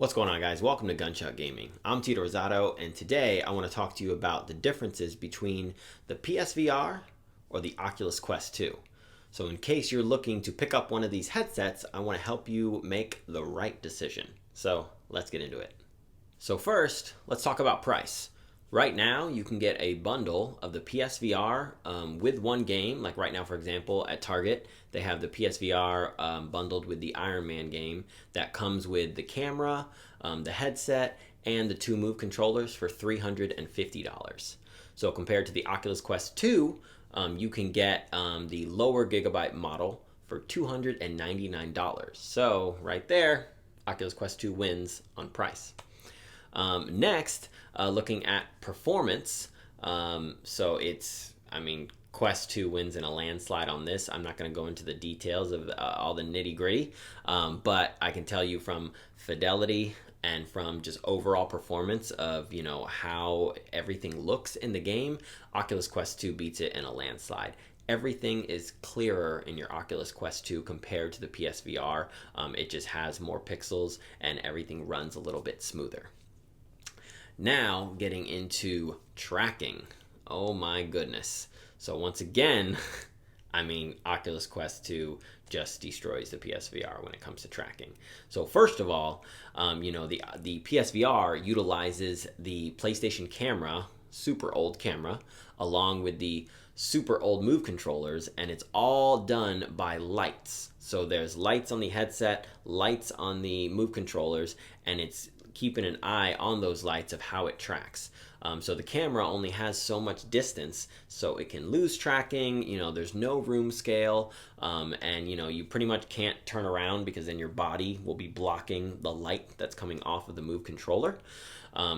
What's going on, guys? Welcome to Gunshot Gaming. I'm Tito Rosado, and today I want to talk to you about the differences between the PSVR or the Oculus Quest 2. So in case you're looking to pick up one of these headsets, I want to help you make the right decision. So let's get into it. So first, let's talk about price. Right now, you can get a bundle of the PSVR with one game. Like right now, for example, at Target, they have the PSVR bundled with the Iron Man game that comes with the camera, the headset, and the two Move controllers for $350. So compared to the Oculus Quest 2, you can get the lower gigabyte model for $299. So right there, Oculus Quest 2 wins on price. Next, looking at performance, so Quest 2 wins in a landslide on this. I'm not going to go into the details of all the nitty gritty, but I can tell you from fidelity and from just overall performance of, how everything looks in the game, Oculus Quest 2 beats it in a landslide. Everything is clearer in your Oculus Quest 2 compared to the PSVR. It just has more pixels and everything runs a little bit smoother. Now, getting into tracking. Oh my goodness. So once again, Oculus Quest 2 just destroys the PSVR when it comes to tracking. So first of all, the PSVR utilizes the PlayStation camera, super old camera, along with the super old Move controllers, and it's all done by lights. So there's lights on the headset, lights on the Move controllers, and it's keeping an eye on those lights of how it tracks. So the camera only has so much distance, so it can lose tracking. There's no room scale, and you pretty much can't turn around because then your body will be blocking the light that's coming off of the Move controller.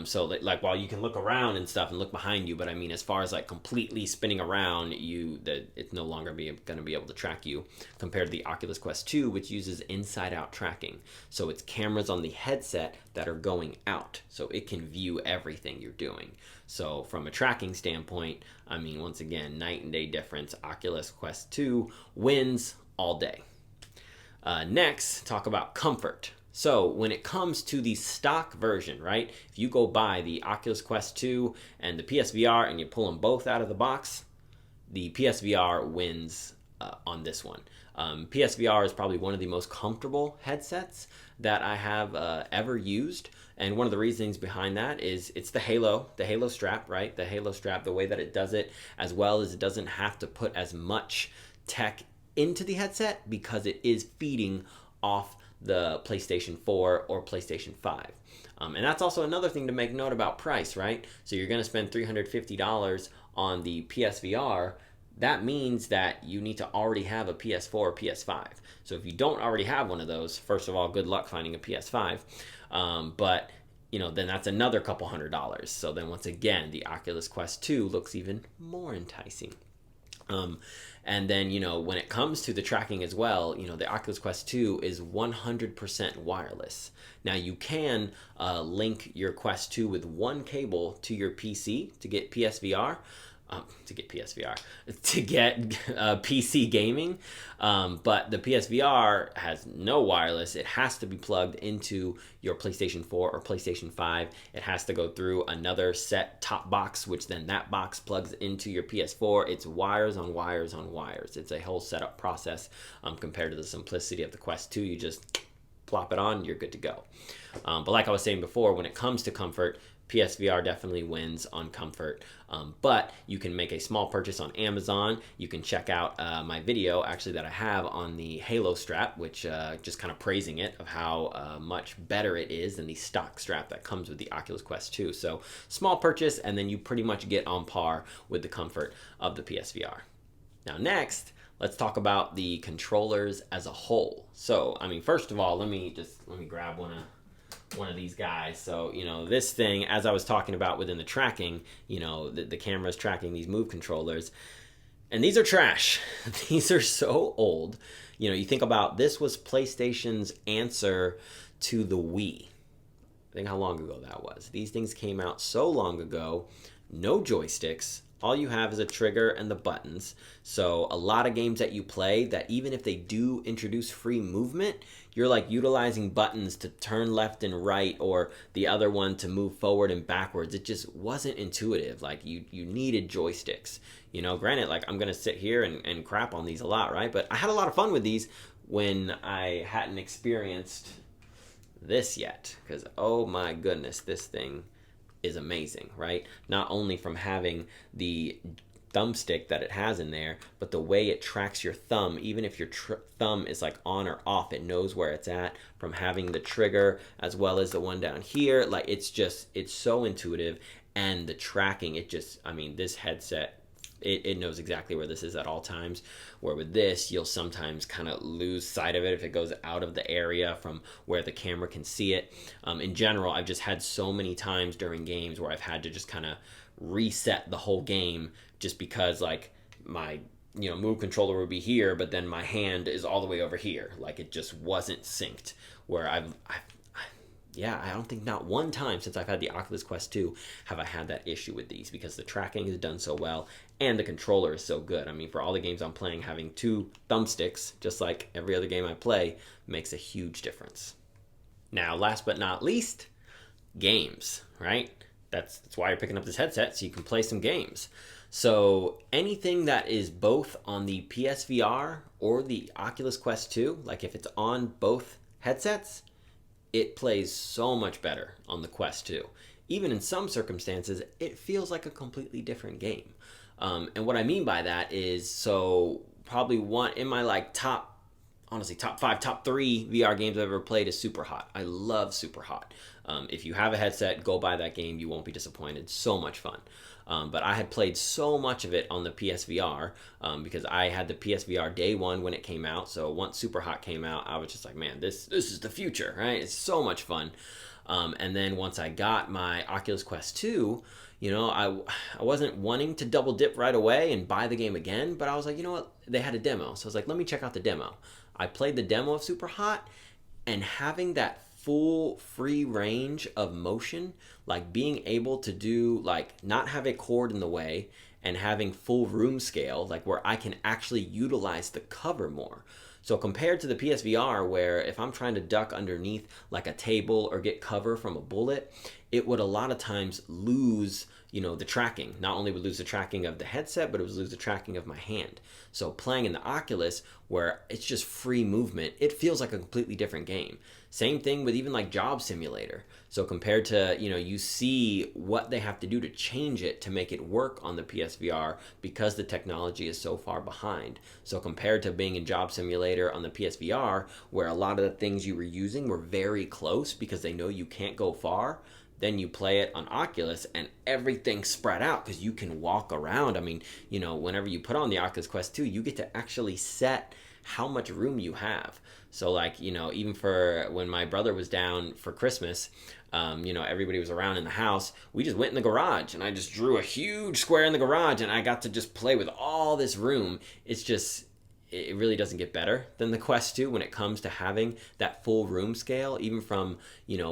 So that, while you can look around and stuff and look behind you, but as far as completely spinning around, it's no longer going to be able to track you compared to the Oculus Quest 2, which uses inside-out tracking. So it's cameras on the headset that are going out, so it can view everything you're doing. So from a tracking standpoint, once again, night and day difference. Oculus Quest 2 wins all day. Next, talk about comfort. So when it comes to the stock version, right? If you go buy the Oculus Quest 2 and the PSVR and you pull them both out of the box, the PSVR wins on this one. PSVR is probably one of the most comfortable headsets that I have ever used. And one of the reasons behind that is it's the Halo strap, right? The Halo strap, the way that it does it, as well as it doesn't have to put as much tech into the headset because it is feeding off the PlayStation 4 or PlayStation 5. And that's also another thing to make note about price, right? So you're going to spend $350 on the PSVR. That means that you need to already have a PS4 or PS5. So if you don't already have one of those, first of all, good luck finding a PS5. But then that's another couple $100. So then once again, the Oculus Quest 2 looks even more enticing. And then, when it comes to the tracking as well, the Oculus Quest 2 is 100% wireless. Now, you can link your Quest 2 with one cable to your PC to get PSVR, to get PC gaming, but the PSVR has no wireless. It has to be plugged into your PlayStation 4 or PlayStation 5. It has to go through another set top box, which then that box plugs into your PS4. It's wires on wires on wires. It's a whole setup process compared to the simplicity of the Quest 2. You just plop it on, you're good to go. But like I was saying before, when it comes to comfort, PSVR definitely wins on comfort, but you can make a small purchase on Amazon. You can check out my video actually that I have on the Halo strap, which just kind of praising it of how much better it is than the stock strap that comes with the Oculus Quest 2. So small purchase, and then you pretty much get on par with the comfort of the PSVR. Now next, let's talk about the controllers as a whole. So first of all, let me grab one of these guys. So this thing, as I was talking about within the tracking, the camera's tracking these Move controllers, and these are trash. These are so old. You think about, this was PlayStation's answer to the Wii. think how long ago that was. These things came out so long ago, no joysticks. All you have is a trigger and the buttons. So a lot of games that you play, that even if they do introduce free movement, you're like utilizing buttons to turn left and right, or the other one to move forward and backwards. It just wasn't intuitive. Like you needed joysticks. You know, granted, like I'm gonna sit here and crap on these a lot, right? But I had a lot of fun with these when I hadn't experienced this yet, because oh my goodness, this thing is amazing, right? Not only from having the thumbstick that it has in there, but the way it tracks your thumb. Even if your thumb is like on or off, it knows where it's at, from having the trigger as well as the one down here. Like it's so intuitive. And the tracking, I mean, this headset, it knows exactly where this is at all times, where with this you'll sometimes kind of lose sight of it if it goes out of the area from where the camera can see it. In general, I've just had so many times during games where I've had to just kind of reset the whole game, just because like my move controller would be here, but then my hand is all the way over here. Like it just wasn't synced, where I don't think not one time since I've had the Oculus Quest 2 have I had that issue with these, because the tracking is done so well and the controller is so good. I mean, for all the games I'm playing, having two thumbsticks, just like every other game I play, makes a huge difference. Now, last but not least, games, right? That's why you're picking up this headset, so you can play some games. So anything that is both on the PSVR or the Oculus Quest 2, like if it's on both headsets, it plays so much better on the Quest 2. Even in some circumstances, it feels like a completely different game. And what I mean by that is, so probably one in my like top 5, top 3 VR games I've ever played is Super Hot. I love Super Hot. If you have a headset, go buy that game. You won't be disappointed. So much fun. But I had played so much of it on the PSVR because I had the PSVR day one when it came out. So once Super Hot came out, I was just like, man, this is the future, right? It's so much fun. And then once I got my Oculus Quest 2, I wasn't wanting to double dip right away and buy the game again, but I was like, you know what? They had a demo. So I was like, let me check out the demo. I played the demo of Super Hot, and having that full free range of motion, like being able to do, like not have a cord in the way, and having full room scale, like where I can actually utilize the cover more. So compared to the PSVR, where if I'm trying to duck underneath like a table or get cover from a bullet, it would a lot of times lose, the tracking. Not only would lose the tracking of the headset, but it would lose the tracking of my hand. So playing in the Oculus, where it's just free movement, it feels like a completely different game. Same thing with even like Job Simulator. So compared to, you see what they have to do to change it to make it work on the PSVR, because the technology is so far behind. So compared to being in Job Simulator on the PSVR, where a lot of the things you were using were very close because they know you can't go far, then you play it on Oculus and everything's spread out because you can walk around. I mean, whenever you put on the Oculus Quest 2, you get to actually set how much room you have. So like, even for when my brother was down for Christmas, everybody was around in the house. We just went in the garage and I just drew a huge square in the garage and I got to just play with all this room. It really doesn't get better than the Quest 2 when it comes to having that full room scale, even from,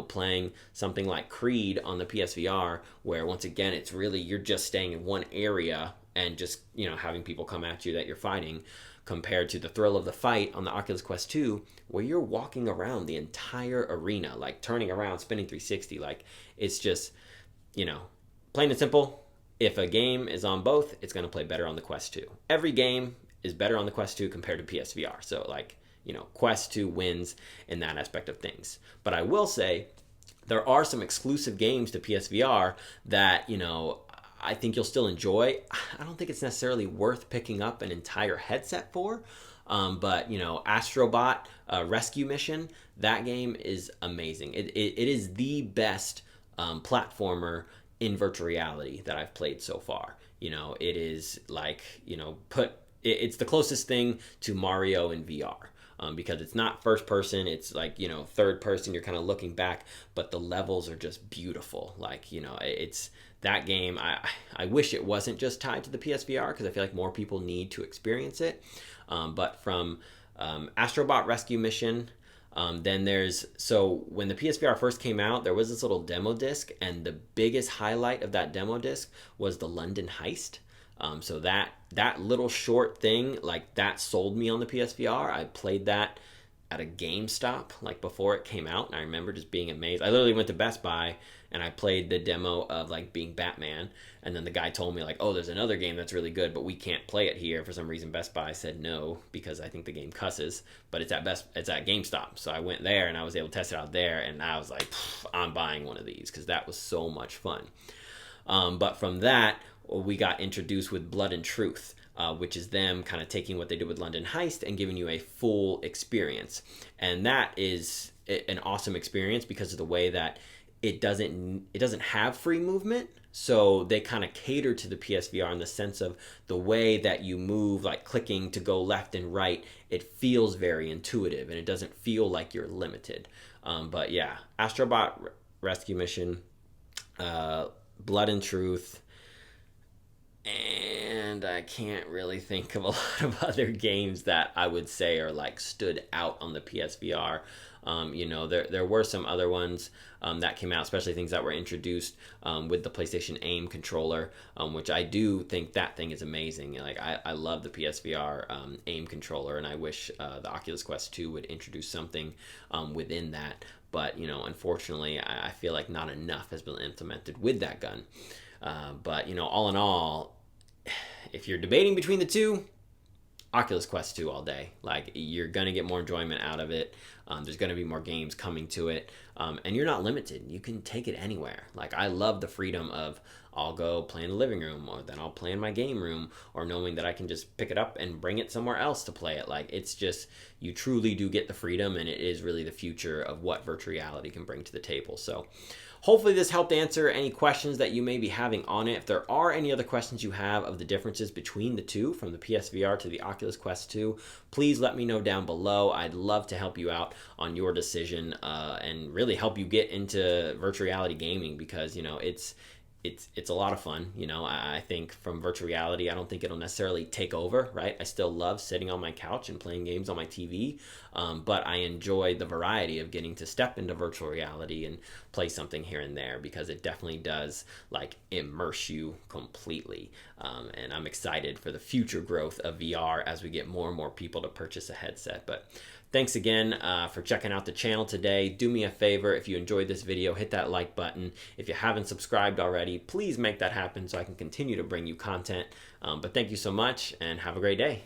playing something like Creed on the PSVR, where once again, it's really, you're just staying in one area and just, having people come at you that you're fighting, compared to the thrill of the fight on the Oculus Quest 2, where you're walking around the entire arena, like turning around, spinning 360. Like, it's just, plain and simple, if a game is on both, it's going to play better on the Quest 2. Every game is better on the Quest 2 compared to PSVR. So like, Quest 2 wins in that aspect of things. But I will say there are some exclusive games to PSVR that, I think you'll still enjoy. I don't think it's necessarily worth picking up an entire headset for. But, Astrobot Rescue Mission, that game is amazing. It is the best platformer in virtual reality that I've played so far. It is like, it's the closest thing to Mario in VR. Because it's not first person, it's like, third person, you're kind of looking back, but the levels are just beautiful. Like, it's that game. I wish it wasn't just tied to the PSVR, because I feel like more people need to experience it. But from Astrobot Rescue Mission, Then so when the PSVR first came out, there was this little demo disc, and the biggest highlight of that demo disc was the London Heist. So that little short thing, like, that sold me on the PSVR. I played that at a GameStop, like, before it came out, and I remember just being amazed. I literally went to Best Buy and I played the demo of, like, being Batman, and then the guy told me, like, oh, there's another game that's really good, but we can't play it here. For some reason, Best Buy said no, because I think the game cusses, but it's at GameStop. So I went there and I was able to test it out there, and I was like, I'm buying one of these, because that was so much fun. But from that, we got introduced with Blood and Truth, which is them kind of taking what they did with London Heist and giving you a full experience. And that is an awesome experience because of the way that it doesn't have free movement. So they kind of cater to the PSVR in the sense of the way that you move, like clicking to go left and right. It feels very intuitive, and it doesn't feel like you're limited. But yeah, Astrobot Rescue Mission, Blood and Truth, and I can't really think of a lot of other games that I would say are, like, stood out on the PSVR. There were some other ones that came out, especially things that were introduced with the PlayStation Aim controller, which I do think that thing is amazing. Like, I love the PSVR Aim controller, and I wish the Oculus Quest 2 would introduce something within that. But, unfortunately, I feel like not enough has been implemented with that gun. But, all in all, if you're debating between the two, Oculus Quest 2 all day. Like, you're going to get more enjoyment out of it. There's going to be more games coming to it. And you're not limited. You can take it anywhere. Like, I love the freedom of, I'll go play in the living room, or then I'll play in my game room, or knowing that I can just pick it up and bring it somewhere else to play it. Like, it's just, you truly do get the freedom, and it is really the future of what virtual reality can bring to the table. So hopefully this helped answer any questions that you may be having on it. If there are any other questions you have of the differences between the two, from the PSVR to the Oculus Quest 2, please let me know down below. I'd love to help you out on your decision and really help you get into virtual reality gaming, because, it's a lot of fun. I think from virtual reality, I don't think it'll necessarily take over, right? I still love sitting on my couch and playing games on my TV, but I enjoy the variety of getting to step into virtual reality and play something here and there, because it definitely does, like, immerse you completely. And I'm excited for the future growth of VR as we get more and more people to purchase a headset. But thanks again for checking out the channel today. Do me a favor, if you enjoyed this video, hit that like button. If you haven't subscribed already, please make that happen so I can continue to bring you content. But thank you so much, and have a great day.